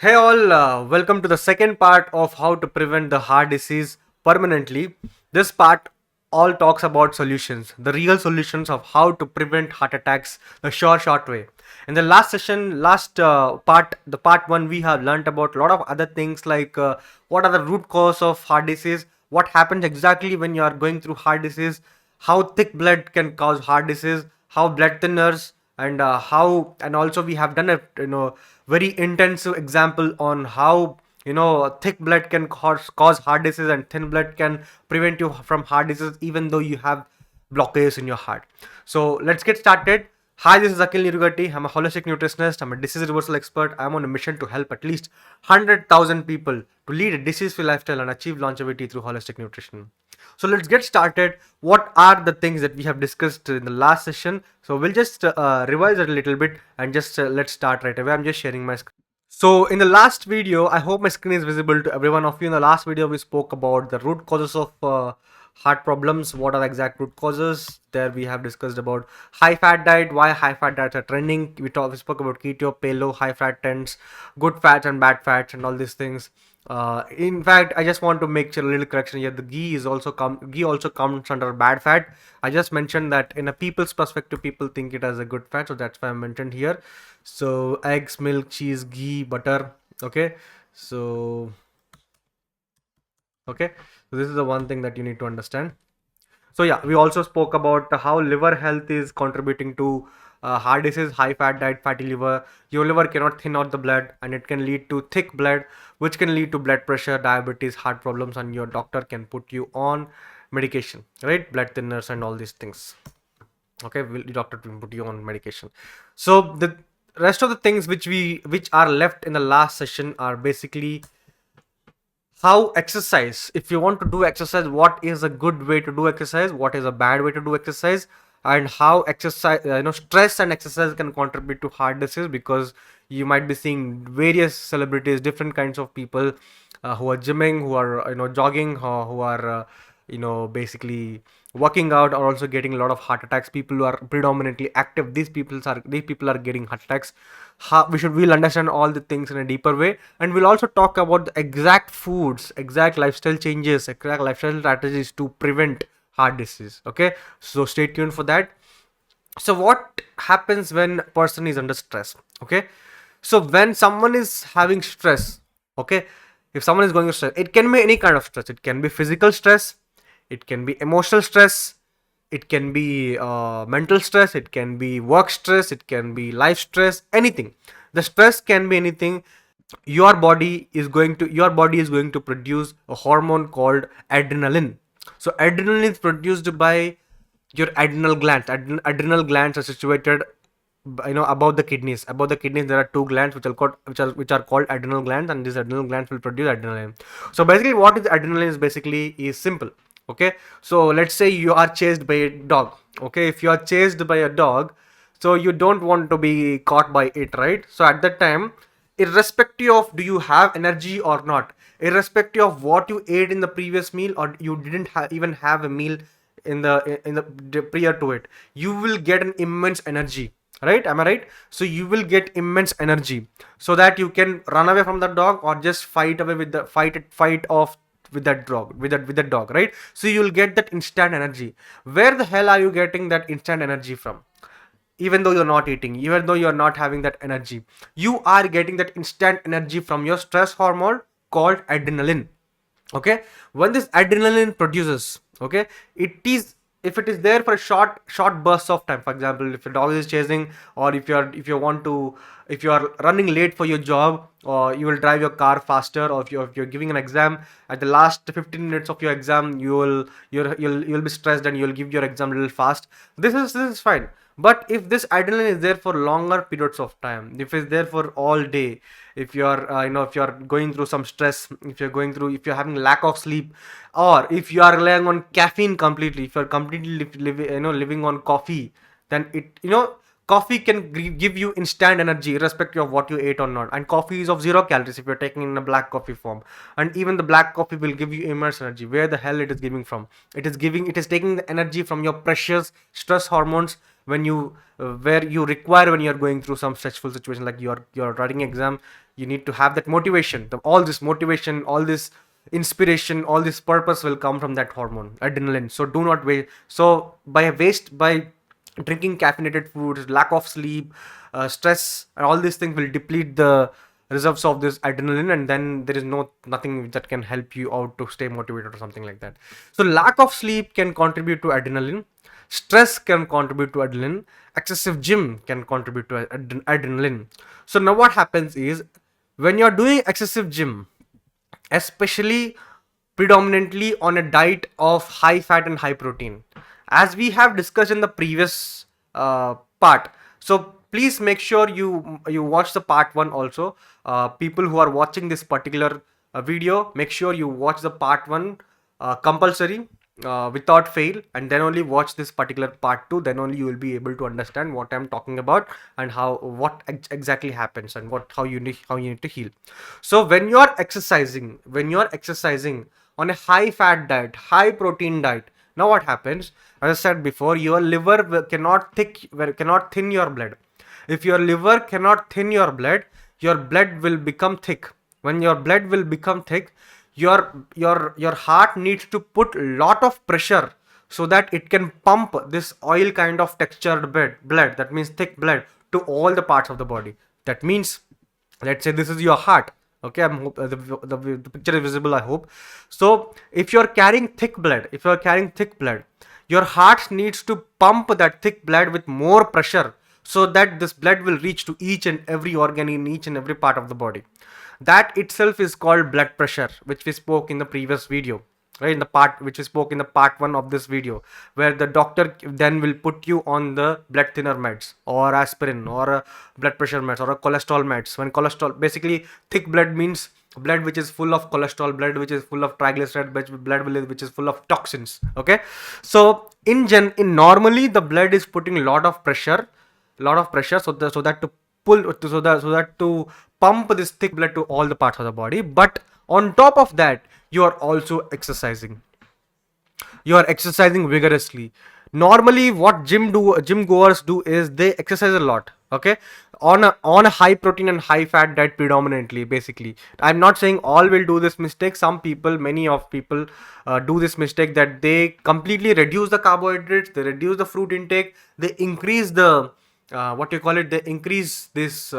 Hey all, welcome to the second part of how to prevent the heart disease permanently. This part all talks about solutions, the real solutions of how to prevent heart attacks the short way. In the last session, the part one, we have learned about a lot of other things like what are the root cause of heart disease, what happens exactly when you are going through heart disease, how thick blood can cause heart disease, how blood thinners and how and also we have done a very intensive example on how thick blood can cause heart disease and thin blood can prevent you from heart disease even though you have blockades in your heart. So let's get started. Hi, this is Akhil Nirugati. I'm a holistic nutritionist. I'm a disease reversal expert. I'm on a mission to help at least 100,000 people to lead a disease-free lifestyle and achieve longevity through holistic nutrition. So let's get started. What are the things that we have discussed in the last session? So we'll just revise it a little bit and just let's start right away. I'm just sharing my screen. So in the last video, I hope my screen is visible to every one of you. In the last video, we spoke about the root causes of heart problems. What are the exact root causes? There we have discussed about high fat diet, why high fat diets are trending. We spoke about keto, paleo, high fat trends, good fats and bad fats, and all these things. In fact, I just want to make sure a little correction here. The ghee also comes under bad fat. I just mentioned that in a people's perspective, people think it as a good fat, so that's why I mentioned here. So eggs, milk, cheese, ghee, butter. Okay, so okay, so this is the one thing that you need to understand. So yeah, we also spoke about how liver health is contributing to heart disease, high fat diet, fatty liver. Your liver cannot thin out the blood, and it can lead to thick blood, which can lead to blood pressure, diabetes, heart problems, and your doctor can put you on medication, right? Blood thinners and all these things. Okay, the doctor will put you on medication. So the rest of the things which are left in the last session are basically how exercise. If you want to do exercise, what is a good way to do exercise, what is a bad way to do exercise, and how exercise stress and exercise can contribute to heart disease, because you might be seeing various celebrities, different kinds of people who are gymming, who are jogging, who are basically working out, are also getting a lot of heart attacks. People who are predominantly active, these people are getting heart attacks. We'll understand all the things in a deeper way, and we'll also talk about the exact foods, exact lifestyle changes, exact lifestyle strategies to prevent heart disease. Okay, so stay tuned for that. So what happens when a person is under stress? Okay, so when someone is having stress, okay, if someone is going through stress, it can be any kind of stress. It can be physical stress, it can be emotional stress, it can be mental stress, it can be work stress, it can be life stress, anything. The stress can be anything. Your body is going to produce a hormone called adrenaline. So adrenaline is produced by your adrenal glands. Adrenal glands are situated above the kidneys. Above the kidneys there are two glands which are called adrenal glands, and these adrenal glands will produce adrenaline. So basically what is adrenaline is simple. Okay, so let's say you are chased by a dog. Okay, if you are chased by a dog, so you don't want to be caught by it, right? So at that time, irrespective of do you have energy or not, irrespective of what you ate in the previous meal or you didn't even have a meal in the prior to it, you will get an immense energy, right? Am I right? So you will get immense energy so that you can run away from the dog or just fight away with the fight off with that dog, right? So you will get that instant energy. Where the hell are you getting that instant energy from? Even though you're not eating, even though you're not having that energy, you are getting that instant energy from your stress hormone called adrenaline. Okay, when this adrenaline produces, okay, it is, if it is there for a short bursts of time, for example, if a dog is chasing, or if you are running late for your job, or you will drive your car faster, or if you're giving an exam, at the last 15 minutes of your exam, you'll be stressed and you'll give your exam a little fast. This is fine. But if this adrenaline is there for longer periods of time, if it's there for all day, if you're if you're going through some stress, if you're having lack of sleep, or if you are relying on caffeine completely, if you're completely living on coffee, then Coffee can give you instant energy irrespective of what you ate or not, and coffee is of 0 calories if you're taking in a black coffee form. And even the black coffee will give you immense energy. Where the hell it is giving from? It is taking the energy from your precious stress hormones when you where you require when you're going through some stressful situation, like you're writing exam. You need to have that motivation. All this motivation, all this inspiration, all this purpose will come from that hormone adrenaline. So do not waste. So by drinking caffeinated foods, lack of sleep, stress, and all these things will deplete the reserves of this adrenaline, and then there is nothing that can help you out to stay motivated or something like that. So lack of sleep can contribute to adrenaline. Stress can contribute to adrenaline. Excessive gym can contribute to adrenaline. So now what happens is, when you're doing excessive gym, especially predominantly on a diet of high fat and high protein, as we have discussed in the previous part. So please make sure you watch the part 1 also. People who are watching this particular video, make sure you watch the part 1 compulsory, without fail, and then only watch this particular part 2. Then only you will be able to understand what I'm talking about, and what exactly happens, and how you need to heal. So when you're exercising on a high fat diet, high protein diet, now what happens? As I said before, your liver cannot thin your blood. If your liver cannot thin your blood will become thick. When your blood will become thick, your heart needs to put lot of pressure so that it can pump this oil kind of textured blood, that means thick blood, to all the parts of the body. That means, let's say this is your heart. Okay, I'm hope the picture is visible, I hope. So if you're carrying thick blood, your heart needs to pump that thick blood with more pressure, so that this blood will reach to each and every organ in each and every part of the body. That itself is called blood pressure, which we spoke in the previous video, right? Which we spoke in the part 1 of this video, where the doctor then will put you on the blood thinner meds, or aspirin, or blood pressure meds, or cholesterol meds. When cholesterol, basically thick blood means blood which is full of cholesterol, blood which is full of triglyceride, blood which is full of toxins. Okay, so in normally the blood is putting a lot of pressure, so that to pump this thick blood to all the parts of the body. But on top of that, you are also exercising. You are exercising vigorously. Normally what gym goers do is they exercise a lot, okay, on a high protein and high fat diet predominantly. Basically, I'm not saying all will do this mistake. Many of people do this mistake, that they completely reduce the carbohydrates, they reduce the fruit intake, they increase the they increase this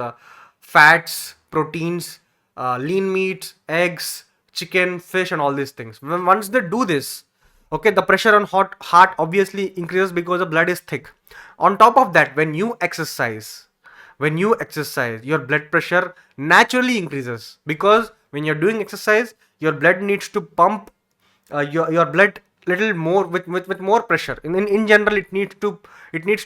fats, proteins, lean meats, eggs, chicken, fish, and all these things. Once they do this, okay, the pressure on heart obviously increases because the blood is thick. On top of that, when you exercise, your blood pressure naturally increases, because when you're doing exercise, your blood needs to pump your blood little more with more pressure. In general, it needs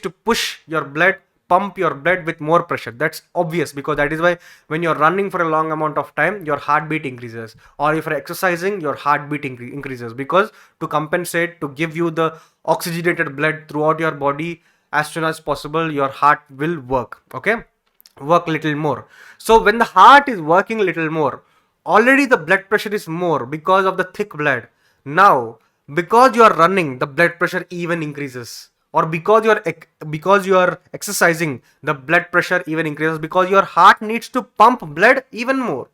to push your blood, pump your blood with more pressure. That's obvious, because that is why when you're running for a long amount of time, your heartbeat increases, or if you're exercising, your heartbeat increases, because to compensate, to give you the oxygenated blood throughout your body as soon as possible, your heart will work little more. So when the heart is working a little more, already the blood pressure is more because of the thick blood. Now because you are running, the blood pressure even increases, or because you are exercising, the blood pressure even increases, because your heart needs to pump blood even more.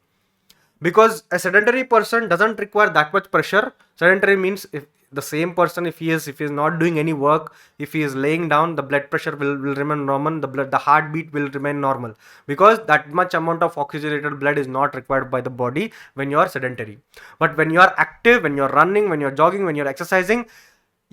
Because a sedentary person doesn't require that much pressure. Sedentary means, if the same person, if he is not doing any work, if he is laying down, the blood pressure will remain normal, the heartbeat will remain normal, because that much amount of oxygenated blood is not required by the body when you are sedentary. But when you are active, when you are running, when you are jogging, when you are exercising,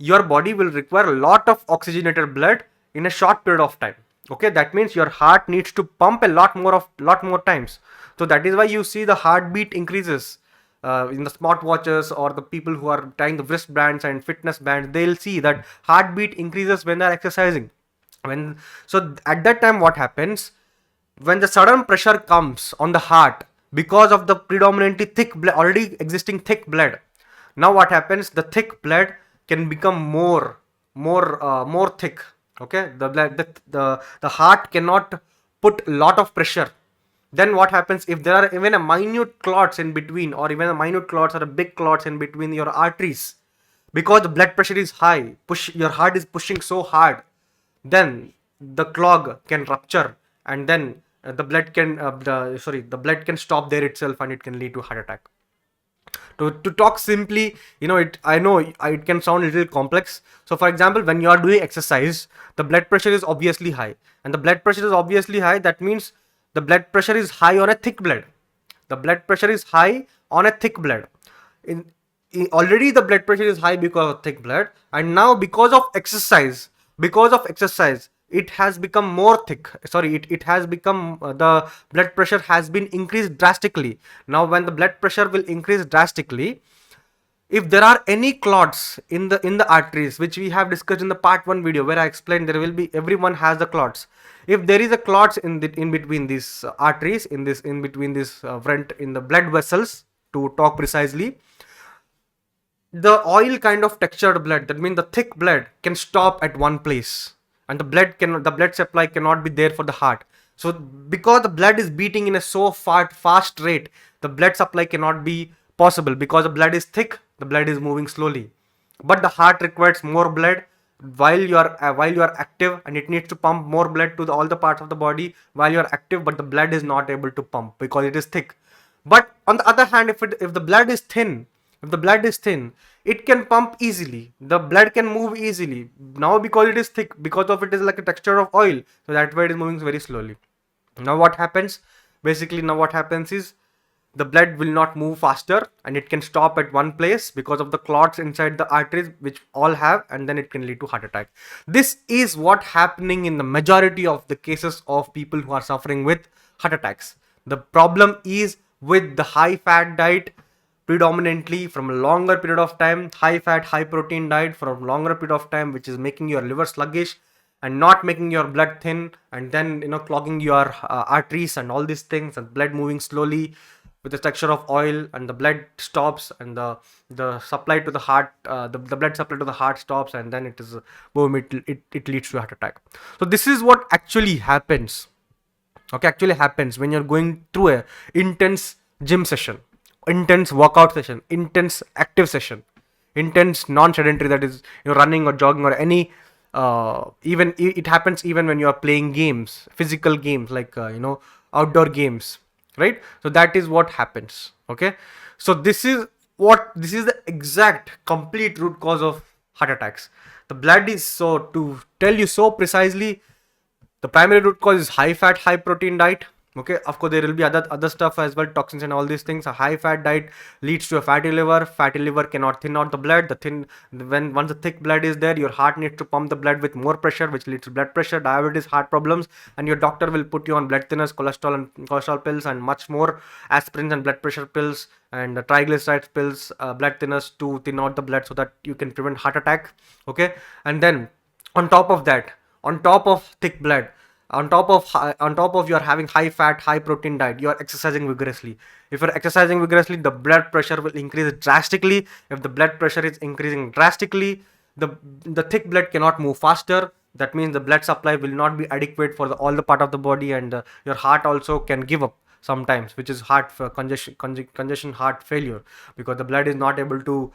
your body will require a lot of oxygenated blood in a short period of time. Okay, that means your heart needs to pump a lot more times. So that is why you see the heartbeat increases in the smartwatches, or the people who are tying the wristbands and fitness bands. They'll see that heartbeat increases when they're exercising. So at that time, what happens? When the sudden pressure comes on the heart because of the predominantly thick blood, already existing thick blood, now what happens? The thick blood can become more thick, Okay, the heart cannot put a lot of pressure. Then what happens if there are even a minute clots in between, or even a minute clots or a big clots in between your arteries, because the blood pressure is high, push your heart is pushing so hard, then the clog can rupture, and then the blood can stop there itself, and it can lead to heart attack. To talk simply, I know it can sound a little complex. So for example, when you are doing exercise, the blood pressure is obviously high, and the blood pressure is obviously high, that means the blood pressure is high on a thick blood. The blood pressure is high on a thick blood. in, Already the blood pressure is high because of thick blood, and now because of exercise it has become more thick. Sorry, it has become the blood pressure has been increased drastically. Now when the blood pressure will increase drastically, if there are any clots in the arteries, which we have discussed in the part 1 video, where I explained there will be, everyone has the clots. If there is a clots in between these arteries, in between this front, in the blood vessels, to talk precisely, the oil kind of textured blood, that means the thick blood, can stop at one place, and the blood supply cannot be there for the heart. So because the blood is beating in a so fast rate, the blood supply cannot be possible, because the blood is thick, the blood is moving slowly. But the heart requires more blood while you are active, and it needs to pump more blood to all the parts of the body while you are active, but the blood is not able to pump because it is thick. But on the other hand, if the blood is thin, it can pump easily. The blood can move easily. Now because it is thick, because of it is like a texture of oil, so that way it is moving very slowly. Now what happens? Basically, now what happens is the blood will not move faster, and it can stop at one place because of the clots inside the arteries, which all have, and then it can lead to heart attack. This is what happening in the majority of the cases of people who are suffering with heart attacks. The problem is with the high fat diet, predominantly from a longer period of time, high fat, high protein diet for a longer period of time, which is making your liver sluggish and not making your blood thin, and then clogging your arteries and all these things, and blood moving slowly with the texture of oil, and the blood stops, and the supply to the heart, the blood supply to the heart stops, and then it is boom, it leads to a heart attack. So this is what actually happens. Okay, actually happens when you're going through a intense gym session, intense workout session, intense active session, intense non-sedentary, that is running or jogging or any even it happens even when you are playing games, physical games, like outdoor games, right? So that is what happens. Okay, so this is the exact complete root cause of heart attacks. The blood is, so to tell you so precisely, the primary root cause is high fat, high protein diet. Okay, of course there will be other stuff as well, toxins and all these things. A high fat diet leads to a fatty liver. Fatty liver cannot thin out the blood. Once the thick blood is there, your heart needs to pump the blood with more pressure, which leads to blood pressure, diabetes, heart problems, and your doctor will put you on blood thinners, cholesterol pills, and much more, aspirins and blood pressure pills, and triglycerides pills, blood thinners, to thin out the blood so that you can prevent heart attack. Okay, and then on top of that, on top of thick blood, on top of you are having high fat, high protein diet, you are exercising vigorously. If you're exercising vigorously, the blood pressure will increase drastically. If the blood pressure is increasing drastically, the thick blood cannot move faster. That means the blood supply will not be adequate for all the part of the body, and your heart also can give up sometimes, which is heart congestion, heart failure, because the blood is not able to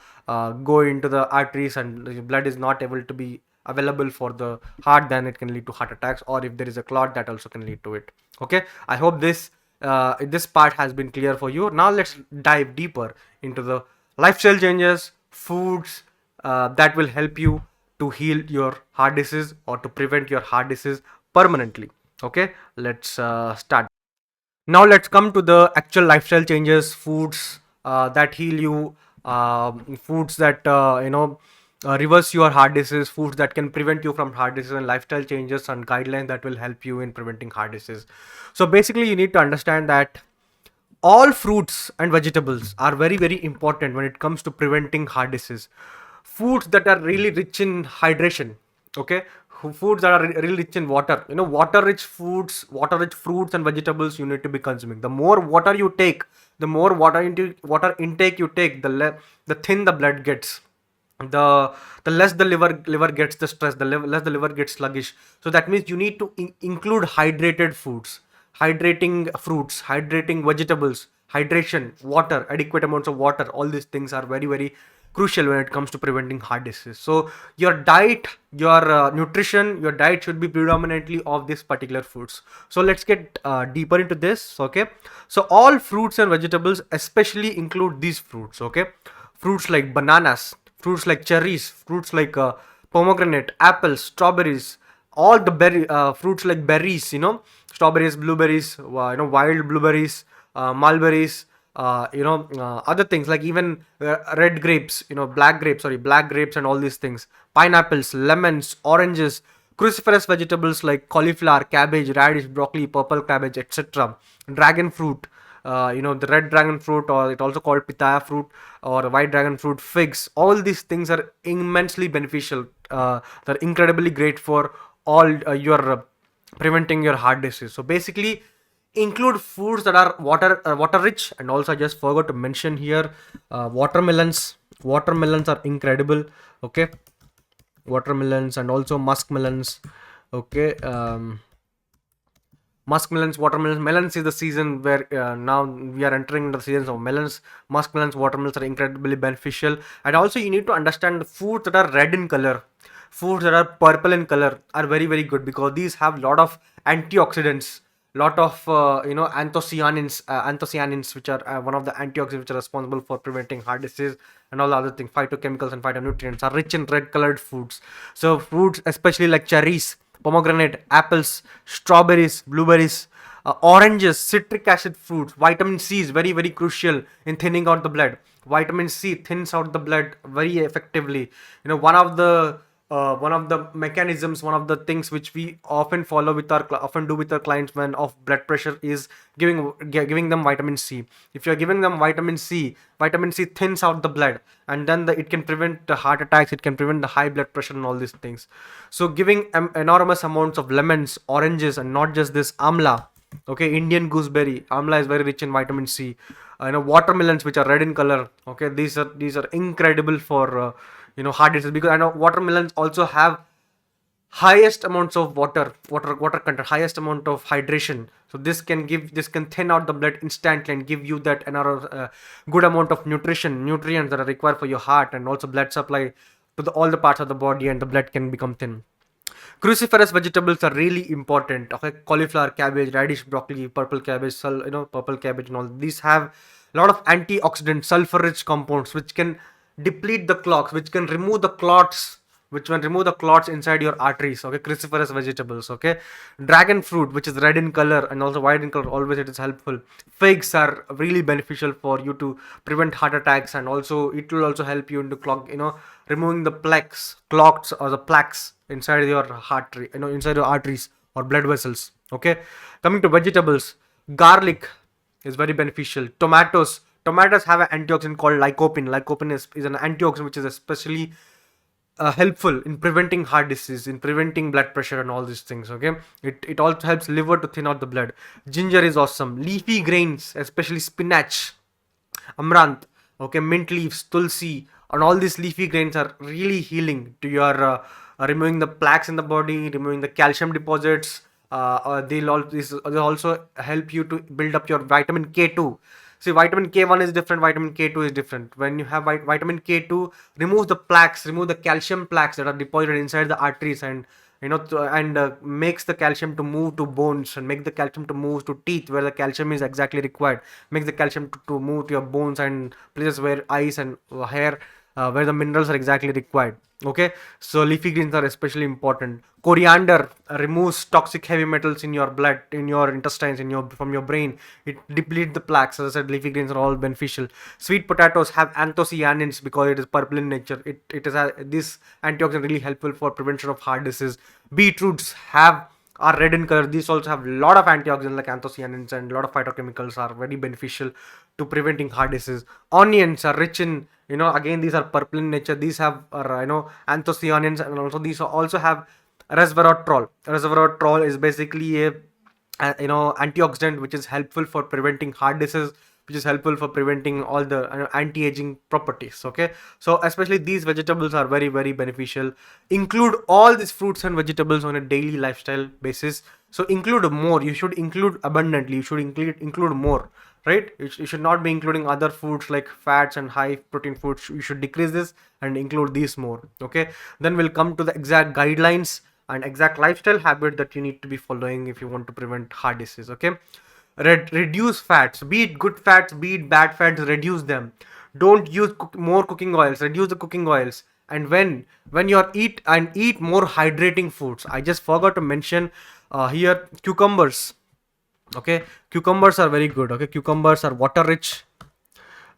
go into the arteries, and the blood is not able to be available for the heart. Then it can lead to heart attacks, or if there is a clot, that also can lead to it. Okay, I hope this part has been clear for you. Now let's dive deeper into the lifestyle changes, foods that will help you to heal your heart disease, or to prevent your heart disease permanently. Okay, let's start. Now let's come to the actual lifestyle changes, foods that heal you, foods that reverse your heart disease, foods that can prevent you from heart disease, and lifestyle changes and guidelines that will help you in preventing heart disease. So basically, you need to understand that all fruits and vegetables are very, very important when it comes to preventing heart disease. Foods that are really rich in hydration, okay, foods that are really rich in water, water rich foods, water rich fruits and vegetables you need to be consuming. The more water you take, the more water intake you take, the thin the blood gets. the the less the liver gets the stress, the less the liver gets sluggish. So that means you need to include hydrated foods, hydrating fruits, hydrating vegetables, hydration, water, adequate amounts of water. All these things are very very crucial when it comes to preventing heart disease. So your diet, your nutrition, your diet should be predominantly of these particular foods. So let's get deeper into this. Okay, so all fruits and vegetables especially include these fruits. Okay, fruits like bananas, fruits like cherries, fruits like pomegranate, apples, strawberries, all the berry fruits like berries, strawberries, blueberries, wild blueberries, mulberries, other things like even red grapes, black grapes, and all these things, pineapples, lemons, oranges, cruciferous vegetables like cauliflower, cabbage, radish, broccoli, purple cabbage, etc., dragon fruit, the red dragon fruit, or it also called pitaya fruit, or white dragon fruit, figs. All these things are immensely beneficial. They're incredibly great for all your preventing your heart disease. So basically, include foods that are water rich. And also, I just forgot to mention here, watermelons. Watermelons are incredible. Okay, watermelons and also muskmelons. Okay. Muskmelons, watermelons, melons is the season where now we are entering the seasons of melons. Muskmelons, watermelons are incredibly beneficial. And also, you need to understand the foods that are red in color, foods that are purple in color are very very good, because these have lot of antioxidants, lot of anthocyanins, which are one of the antioxidants which are responsible for preventing heart disease, and all the other things, phytochemicals and phytonutrients are rich in red colored foods. So fruits especially like cherries, pomegranate, apples, strawberries, blueberries, oranges, citric acid fruits, vitamin C is very very crucial in thinning out the blood. Vitamin C thins out the blood very effectively. One of the mechanisms, one of the things which we often follow with often do with our clients when of blood pressure is giving them vitamin C. If you're giving them vitamin C, vitamin C thins out the blood, and then it can prevent the heart attacks, it can prevent the high blood pressure and all these things. So giving enormous amounts of lemons, oranges, and not just this, amla. Okay, Indian gooseberry, amla is very rich in vitamin C. Watermelons, which are red in color. Okay, these are incredible for heart disease, because I know watermelons also have highest amounts of water content, highest amount of hydration. So this can thin out the blood instantly and give you that another good amount of nutrients that are required for your heart, and also blood supply to all the parts of the body, and the blood can become thin. Cruciferous vegetables are really important. Okay, cauliflower, cabbage, radish, broccoli, purple cabbage, and all these have a lot of antioxidant, sulfur-rich compounds which can deplete the clots, which can remove the clots inside your arteries. Okay, cruciferous vegetables. Okay, dragon fruit, which is red in color and also white in color, always it is helpful. Figs are really beneficial for you to prevent heart attacks, and also it will also help you into removing the clots or the plaques inside your inside your arteries or blood vessels. Okay, coming to vegetables, garlic is very beneficial. Tomatoes have an antioxidant called lycopene. Lycopene is an antioxidant which is especially helpful in preventing heart disease, in preventing blood pressure, and all these things. Okay, it also helps liver to thin out the blood. Ginger is awesome. Leafy grains, especially spinach, amaranth, okay, mint leaves, tulsi, and all these leafy grains are really healing to your removing the plaques in the body, removing the calcium deposits. They'll also help you to build up your vitamin K2. See, vitamin K1 is different, vitamin K2 is different. When you have vitamin K2, remove the plaques, remove the calcium plaques that are deposited inside the arteries, and makes the calcium to move to bones, and make the calcium to move to teeth where the calcium is exactly required, makes the calcium to move to your bones and places where eyes and hair, where the minerals are exactly required. Okay, so leafy greens are especially important. Coriander removes toxic heavy metals in your blood, in your intestines, from your brain. It depletes the plaques. As I said, leafy greens are all beneficial. Sweet potatoes have anthocyanins because it is purple in nature. It is this antioxidant really helpful for prevention of heart disease. Beetroots are red in color. These also have a lot of antioxidants like anthocyanins, and a lot of phytochemicals are very beneficial to preventing heart disease. Onions are rich in, again, these are purple in nature. These have anthocyanins, and also these also have resveratrol. Resveratrol is basically a antioxidant which is helpful for preventing heart disease, which is helpful for preventing all the anti-aging properties. Okay, so especially these vegetables are very very beneficial. Include all these fruits and vegetables on a daily lifestyle basis. So include more. You should include abundantly. You should include more, right? You should not be including other foods like fats and high protein foods. You should decrease this and include these more. Okay, then we'll come to the exact guidelines and exact lifestyle habit that you need to be following if you want to prevent heart disease. Okay, reduce fats, be it good fats, be it bad fats, reduce them. Don't use more cooking oils, reduce the cooking oils. And when you are eat more hydrating foods. I just forgot to mention here cucumbers. Okay, cucumbers are very good. Okay, cucumbers are water rich.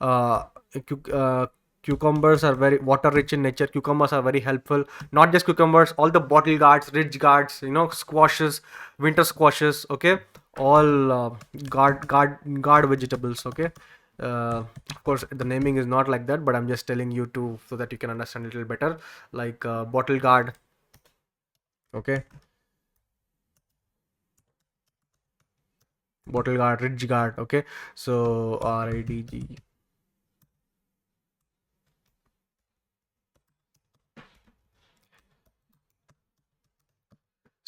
uh, cu- uh, Cucumbers are very water rich in nature. Cucumbers are very helpful. Not just cucumbers, all the bottle gourds, ridge gourds, squashes, winter squashes. Okay, all guard vegetables. Okay, of course the naming is not like that, but I'm just telling you to so that you can understand a little better. Like bottle gourd. Okay, bottle gourd, ridge gourd. Okay, so RIDG.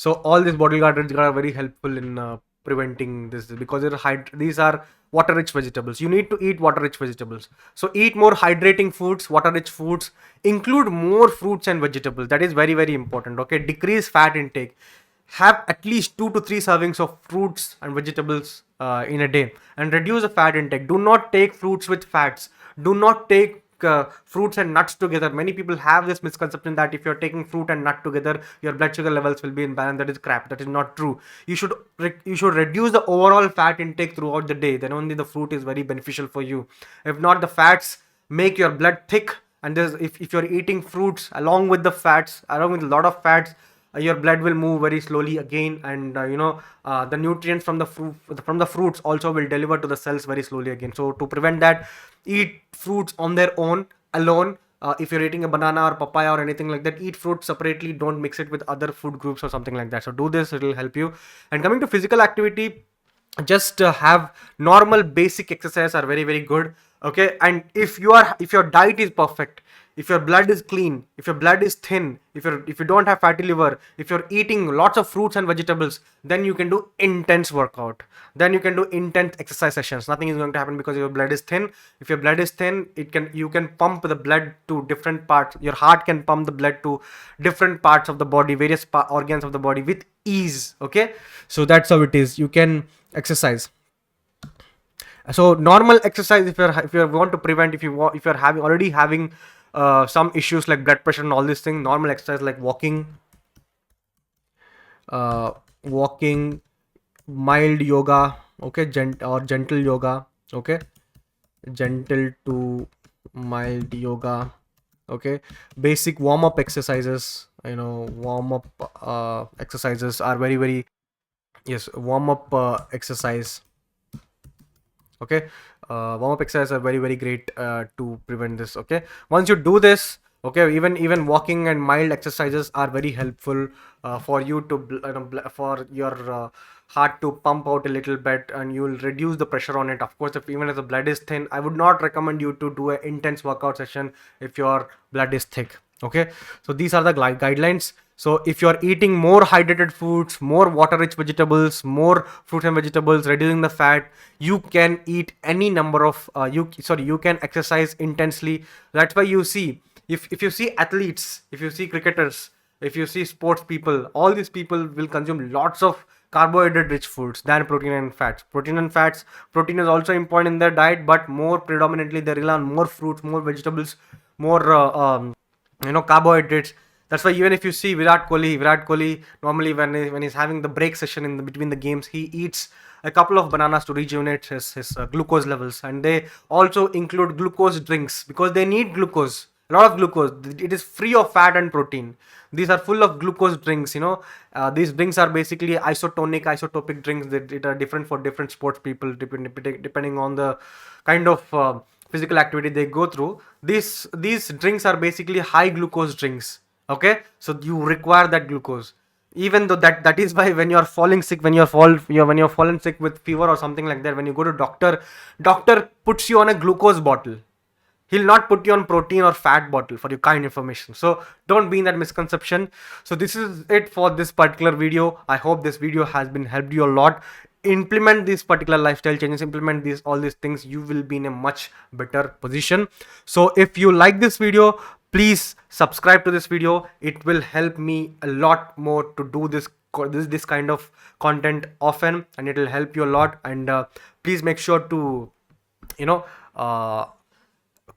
So all these bottle gardens are very helpful in preventing this because these are water rich vegetables. You need to eat water rich vegetables. So eat more hydrating foods, water rich foods. Include more fruits and vegetables. That is very very important. Okay, decrease fat intake. Have at least 2 to 3 servings of fruits and vegetables in a day, and reduce the fat intake. Do not take fruits with fats. Do not take fruits and nuts together. Many people have this misconception that if you're taking fruit and nut together, your blood sugar levels will be in balance. That is crap. That is not true. You should reduce the overall fat intake throughout the day. Then only the fruit is very beneficial for you. If not, the fats make your blood thick. And if you're eating fruits along with the fats, along with a lot of fats, your blood will move very slowly again, and the nutrients from the fruits also will deliver to the cells very slowly again. So to prevent that, eat fruits on their own alone. If you're eating a banana or papaya or anything like that, eat fruit separately. Don't mix it with other food groups or something like that. So do this, it will help you. And coming to physical activity, just have normal basic exercise are very very good. Okay, and if your diet is perfect, if your blood is clean, if your blood is thin, if you don't have fatty liver, if you're eating lots of fruits and vegetables, then you can do intense workout, then you can do intense exercise sessions. Nothing is going to happen because your blood is thin. If your blood is thin, you can pump the blood to different parts. Your heart can pump the blood to different parts of the body, various organs of the body with ease. Okay, so that's how it is. You can exercise. So normal exercise, if you want to prevent, if you're having already having some issues like blood pressure and all these things, normal exercise like uh, walking, mild yoga. Okay, gentle yoga. Okay, gentle to mild yoga. Okay, basic warm up exercises. Warm up exercises are very very. Yes, warm up exercise. Okay, warm up exercises are very very great to prevent this. Okay, once you do this, okay, even walking and mild exercises are very helpful for you to for your heart to pump out a little bit, and you will reduce the pressure on it. Of course, if the blood is thin, I would not recommend you to do an intense workout session if your blood is thick. Okay, so these are the guidelines. So if you're eating more hydrated foods, more water rich vegetables, more fruits and vegetables, reducing the fat, you can eat any number of you can exercise intensely. That's why you see, if you see athletes, if you see cricketers, if you see sports people, all these people will consume lots of carbohydrate rich foods than protein and fats. Protein is also important in their diet, but more predominantly they rely on more fruits, more vegetables, more carbohydrates. That's why even if you see Virat Kohli normally when he's having the break session in the between the games, he eats a couple of bananas to rejuvenate his glucose levels. And they also include glucose drinks because they need glucose, a lot of glucose. It is free of fat and protein. These are full of glucose drinks. These drinks are basically isotopic drinks that are different for different sports people, depending on the kind of physical activity they go through. These drinks are basically high glucose drinks. Okay, so you require that glucose. Even though that is why when you're falling sick, when you're fallen sick with fever or something like that, when you go to doctor puts you on a glucose bottle. He'll not put you on protein or fat bottle for your kind information. So don't be in that misconception. So this is it for this particular video. I hope this video has been helped you a lot. Implement these particular lifestyle changes, implement these all these things, you will be in a much better position. So if you like this video, please subscribe to this video. It will help me a lot more to do this kind of content often, and it will help you a lot. And please make sure to you know uh,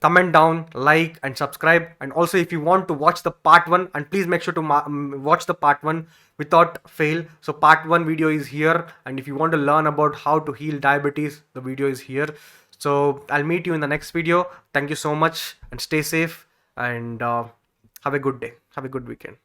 comment down, like and subscribe. And also if you want to watch the part 1, and please make sure to watch the part 1 without fail. So part 1 video is here, and if you want to learn about how to heal diabetes, the video is here. So I'll meet you in the next video. Thank you so much, and stay safe, and have a good day, have a good weekend.